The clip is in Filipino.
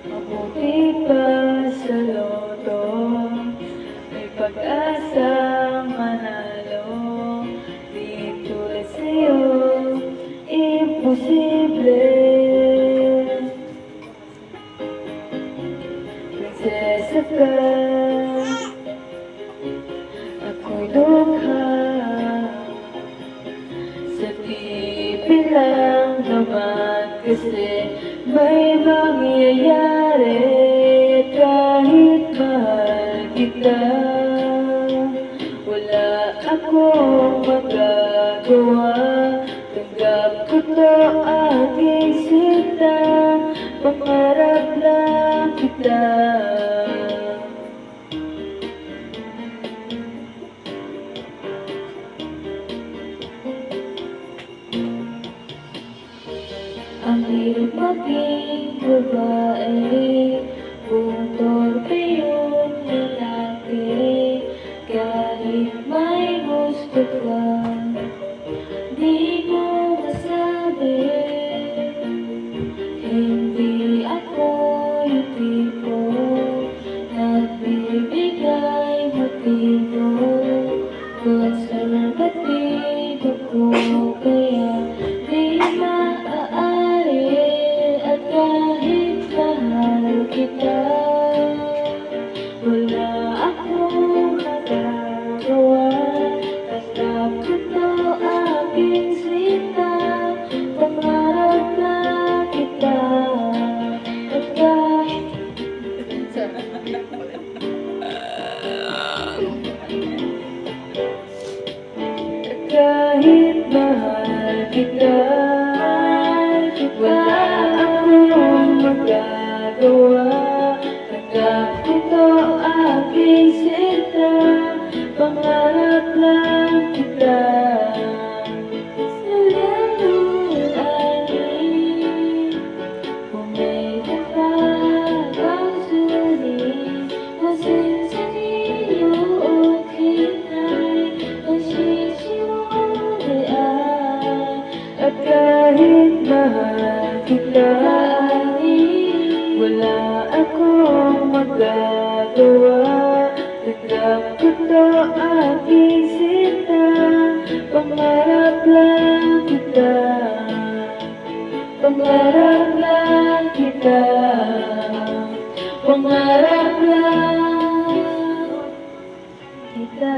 Mabuti pa sa loto, may pag-asang manalo. Di tulad sa'yo, imposible. Prinsesa ka, ako'y lukha. Sa TV lang naman kasi may mangyayari. Kahit mahal kita, wala akong magagawa. Tanggap ko to aking sinta, pangarap lang kita. Ang hirap maging babae, kung torpe yung lalaki. Kahit may gusto ka, di mo masabi. Hindi ako yung tipo nagbibigay motibo. Konservatibo ko, kaya di maaari. At kahit mahal kita, wala akong magagawa. Tanggap ko to aking sinta, pangarap lang kita. At kahit kahit mahal kita, wala akong magagawa. Tanggap ko to aking sinta, pangarap lang kita. Sarado ani, kung may nakakang suri, pasensya niyo o kinay, at kahit mahal kita, wala akong magagawa. Tanggap ko to aking sinta, pangarap lang kita. Pangarap lang kita. Pangarap lang kita.